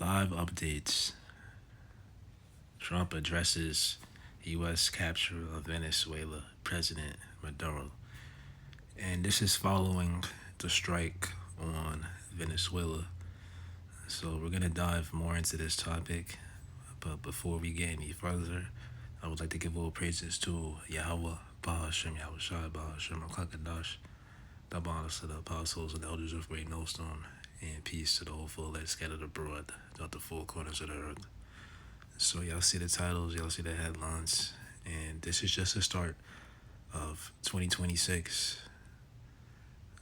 Live updates. Trump addresses U.S. capture of Venezuela President Maduro. And this is following the strike on Venezuela. So we're going to dive more into this topic. But before we get any further, I would like to give all praises to Yahweh, Bahashem, Yahweh Shai, Bahashem, Kakadash, the bonus to the apostles and elders of Great Millstone, and peace to the whole full that scattered abroad throughout the four corners of the earth. So y'all see the titles, y'all see the headlines, and this is just the start of 2026.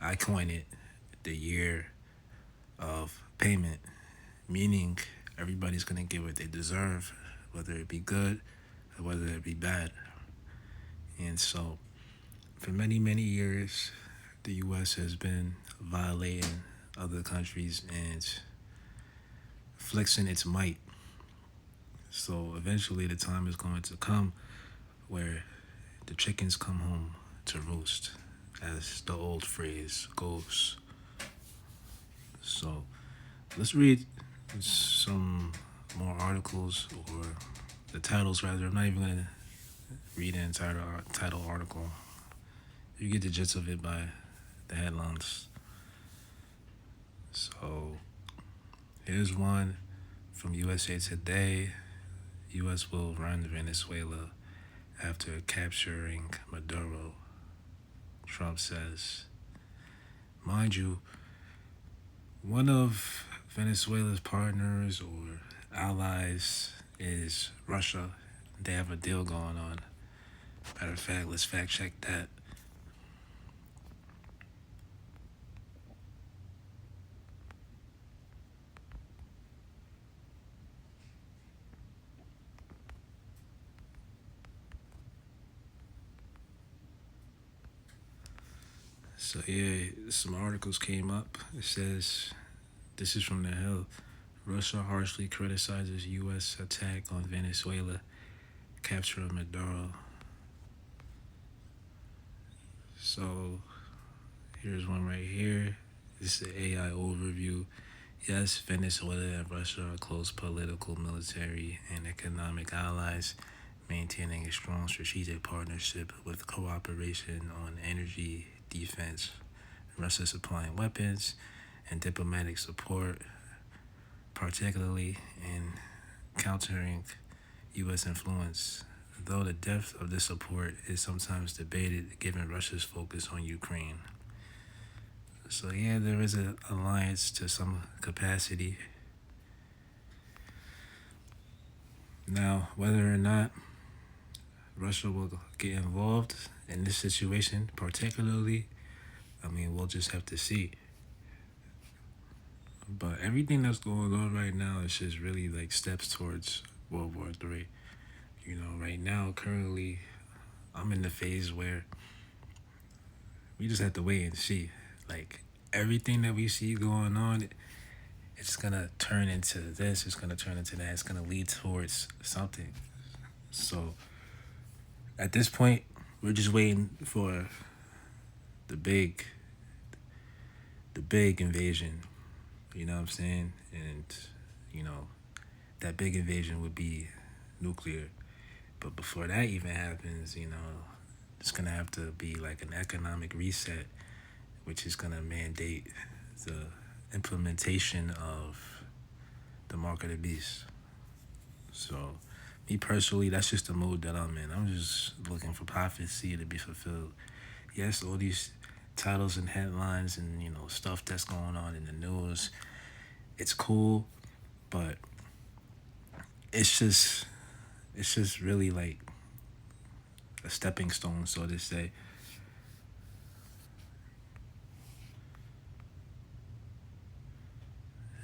I coined it the year of payment, meaning everybody's gonna get what they deserve, whether it be good or whether it be bad. And so, for many, many years, the U.S. has been violating other countries and flexing its might. So eventually, the time is going to come where the chickens come home to roost, as the old phrase goes. So let's read some more articles, or the titles rather. I'm not even going to read the entire title article. You get the gist of it by the headlines. So here's one from USA Today. U.S. will run Venezuela after capturing Maduro, Trump says. Mind you, one of Venezuela's partners or allies is Russia. They have a deal going on. Matter of fact, let's fact check that. So yeah, some articles came up. It says, this is from The Hill. Russia harshly criticizes U.S. attack on Venezuela, capture of Maduro. So here's one right here. This is an AI overview. Yes, Venezuela and Russia are close political, military, and economic allies, maintaining a strong strategic partnership with cooperation on energy, defense, Russia supplying weapons, and diplomatic support, particularly in countering U.S. influence, though the depth of this support is sometimes debated given Russia's focus on Ukraine. So yeah, there is an alliance to some capacity. Now, whether or not Russia will get involved in this situation, particularly, we'll just have to see. But everything that's going on right now is just really like steps towards World War III. Right now, currently, I'm in the phase where we just have to wait and see. Like, everything that we see going on, it's gonna turn into this, it's gonna turn into that, it's gonna lead towards something. So, at this point, we're just waiting for the big, invasion. You know what I'm saying? And, that big invasion would be nuclear. But before that even happens, it's gonna have to be like an economic reset, which is gonna mandate the implementation of the mark of the beast. So, me personally, that's just the mood that I'm in. I'm just looking for prophecy to be fulfilled. Yes, all these titles and headlines and stuff that's going on in the news, it's cool, but it's just really like a stepping stone, so to say.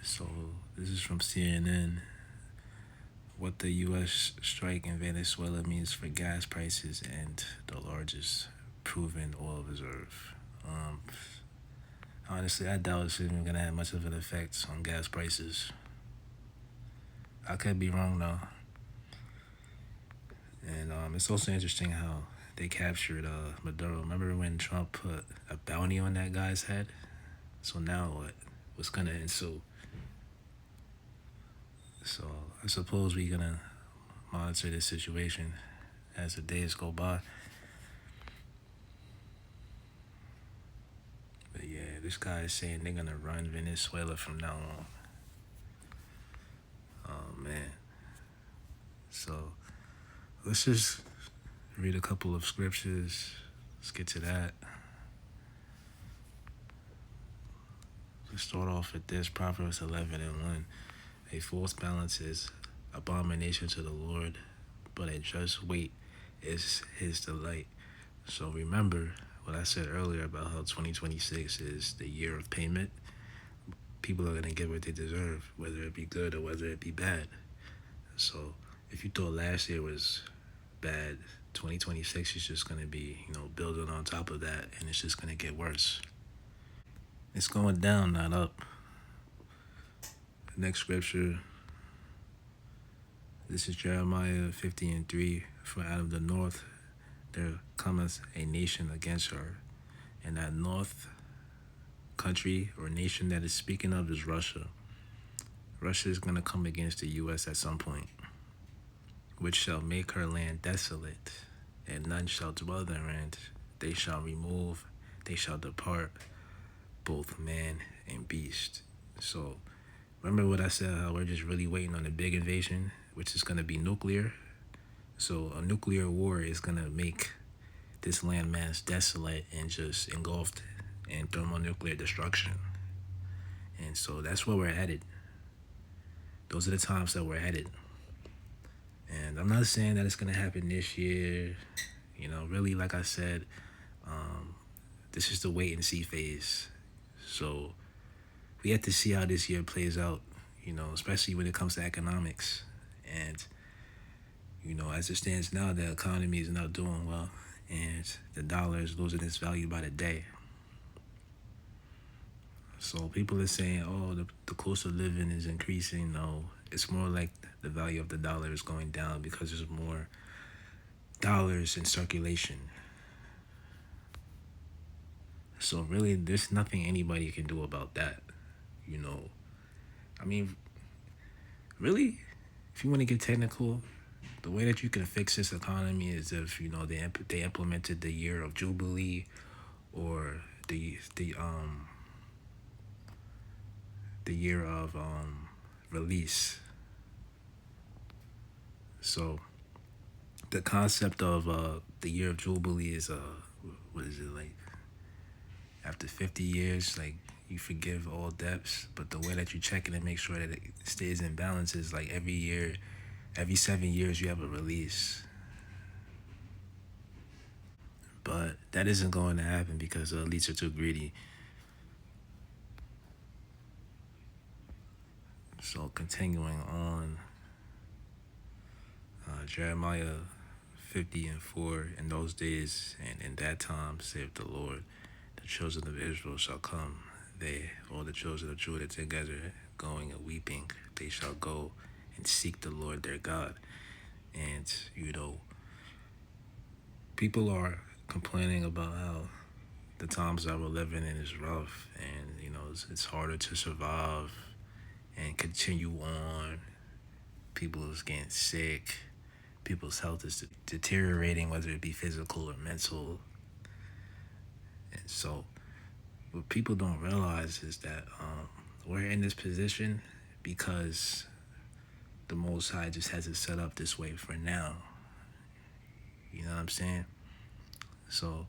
So this is from CNN. What the U.S. strike in Venezuela means for gas prices and the largest proven oil reserve. Honestly, I doubt it's even gonna have much of an effect on gas prices. I could be wrong though. And it's also interesting how they captured Maduro. Remember when Trump put a bounty on that guy's head? So now what? What's gonna ensue? So I suppose we're gonna monitor this situation as the days go by. But yeah, this guy is saying they're gonna run Venezuela from now on. Oh man. So let's just read a couple of scriptures. Let's get to that. Let's start off with this Proverbs 11:1. A false balance is abomination to the Lord, but a just weight is his delight. So remember what I said earlier about how 2026 is the year of payment. People are going to get what they deserve, whether it be good or whether it be bad. So if you thought last year was bad, 2026 is just going to be, building on top of that, and it's just going to get worse. It's going down, not up. Next scripture, this is Jeremiah 50:3. For out of the north there cometh a nation against her, and that north country or nation that is speaking of is Russia. Russia is going to come against the U.S. at some point, which shall make her land desolate, and none shall dwell therein. They shall remove, they shall depart, both man and beast. So remember what I said, how we're just really waiting on a big invasion, which is going to be nuclear. So a nuclear war is going to make this landmass desolate and just engulfed in thermonuclear destruction. And so that's where we're headed. Those are the times that we're headed. And I'm not saying that it's going to happen this year. Really, like I said, this is the wait and see phase. So we have to see how this year plays out, especially when it comes to economics. And, as it stands now, the economy is not doing well, and the dollar is losing its value by the day. So people are saying, oh, the cost of living is increasing. No, it's more like the value of the dollar is going down because there's more dollars in circulation. So really, there's nothing anybody can do about that. I mean, really, if you want to get technical, the way that you can fix this economy is if they implemented the year of Jubilee, or the year of release. So the concept of the year of Jubilee is what is it, like after 50 years, like you forgive all debts, but the way that you check it and make sure that it stays in balance is like every year, every 7 years you have a release. But that isn't going to happen because the elites are too greedy. So continuing on, Jeremiah 50:4, in those days and in that time, saith the Lord, the children of Israel shall come, they, all the children of Judah together, going and weeping. They shall go and seek the Lord their God. And, people are complaining about how the times that we're living in is rough, and, it's harder to survive and continue on. People is getting sick. People's health is deteriorating, whether it be physical or mental. And so what people don't realize is that we're in this position because the Most High just has it set up this way for now. You know what I'm saying? So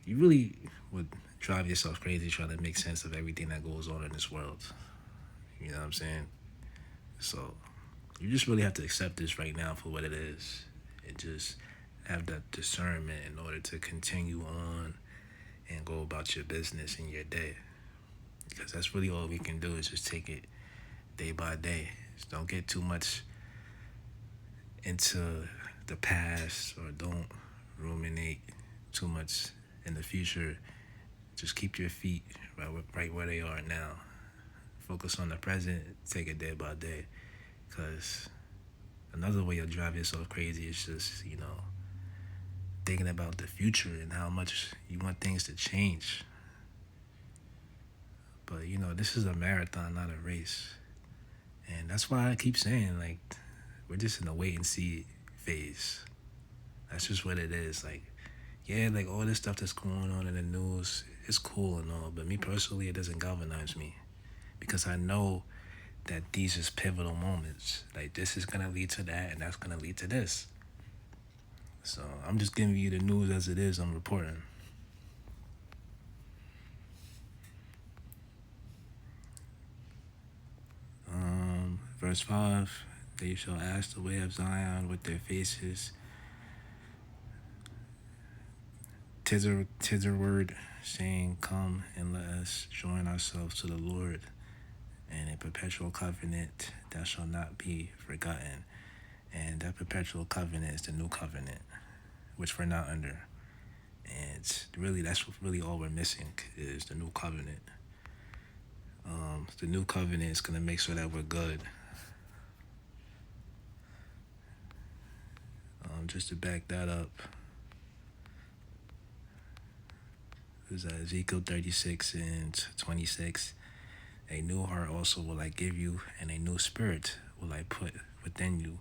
you really would drive yourself crazy trying to make sense of everything that goes on in this world. You know what I'm saying? So you just really have to accept this right now for what it is, and just have that discernment in order to continue on and go about your business in your day. Because that's really all we can do, is just take it day by day. Just don't get too much into the past, or don't ruminate too much in the future. Just keep your feet right where they are now. Focus on the present, take it day by day. Because another way you'll drive yourself crazy is just, thinking about the future and how much you want things to change. But, this is a marathon, not a race. And that's why I keep saying, like, we're just in a wait and see phase. That's just what it is. Like, yeah, like all this stuff that's going on in the news is cool and all, but me personally, it doesn't galvanize me because I know that these is pivotal moments. Like, this is gonna lead to that, and that's gonna lead to this. So I'm just giving you the news as it is. I'm reporting. Verse 5, they shall ask the way of Zion with their faces. Titherward, saying, come and let us join ourselves to the Lord and a perpetual covenant that shall not be forgotten. And that perpetual covenant is the new covenant, which we're not under. And really, that's really all we're missing is the new covenant. The new covenant is going to make sure that we're good. Just to back that up, is Ezekiel 36 and 26. A new heart also will I give you, and a new spirit will I put within you,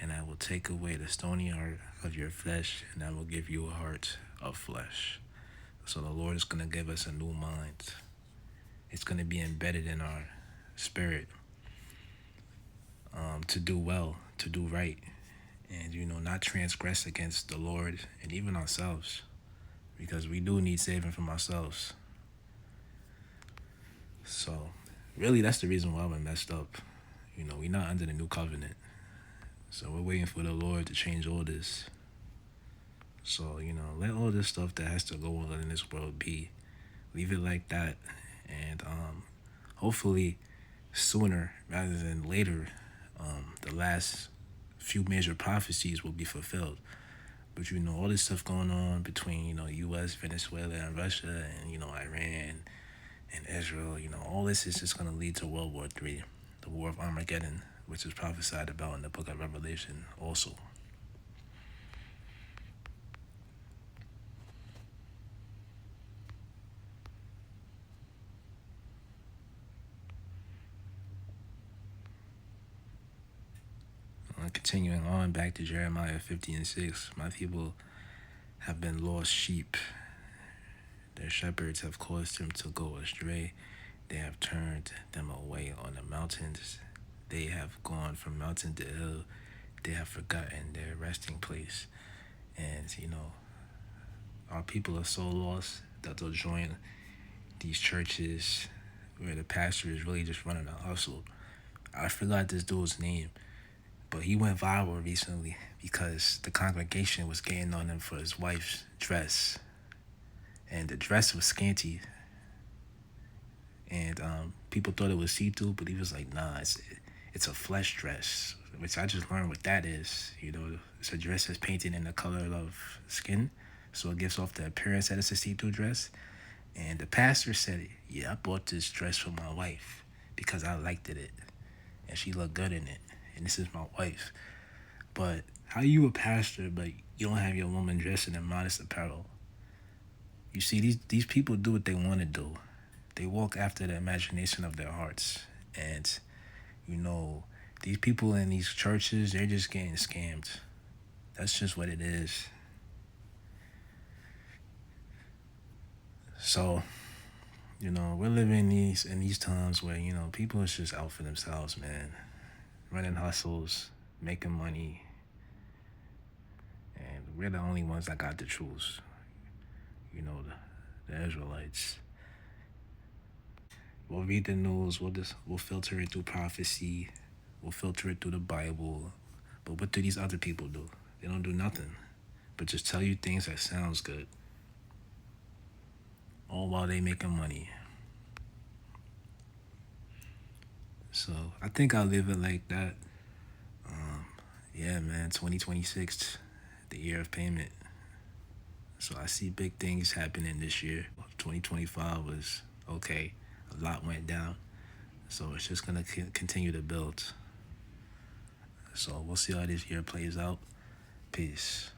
and I will take away the stony heart of your flesh, and I will give you a heart of flesh. So the Lord is going to give us a new mind. It's going to be embedded in our spirit to do well, to do right, and, not transgress against the Lord and even ourselves, because we do need saving from ourselves. So really, that's the reason why we're messed up. We're not under the new covenant. So we're waiting for the Lord to change all this. So, let all this stuff that has to go on in this world be. Leave it like that. And hopefully sooner rather than later, the last few major prophecies will be fulfilled. But, all this stuff going on between, U.S., Venezuela, and Russia, and, Iran and Israel, all this is just going to lead to World War III, the War of Armageddon, which is prophesied about in the book of Revelation also. Continuing on back to Jeremiah 50 and 6, my people have been lost sheep. Their shepherds have caused them to go astray. They have turned them away on the mountains. They have gone from mountain to hill. They have forgotten their resting place. And, our people are so lost that they'll join these churches where the pastor is really just running a hustle. I forgot this dude's name, but he went viral recently because the congregation was getting on him for his wife's dress. And the dress was scanty. And people thought it was see-through, but he was like, nah, it's a flesh dress, which I just learned what that is. It's a dress that's painted in the color of skin, so it gives off the appearance that it's a see-through dress. And the pastor said, yeah, I bought this dress for my wife because I liked it, and she looked good in it, and this is my wife. But how you a pastor, but you don't have your woman dressing in modest apparel? You see, these people do what they want to do. They walk after the imagination of their hearts. And, these people in these churches, they're just getting scammed. That's just what it is. So, we're living in these times where, people are just out for themselves, man. Running hustles, making money. And we're the only ones that got the truth. The Israelites. We'll read the news. We'll filter it through prophecy. We'll filter it through the Bible. But what do these other people do? They don't do nothing but just tell you things that sounds good, all while they making money. So I think I'll leave it like that. Yeah, man, 2026, the year of payment. So I see big things happening this year. 2025 was okay. A lot went down. So it's just going to continue to build. So we'll see how this year plays out. Peace.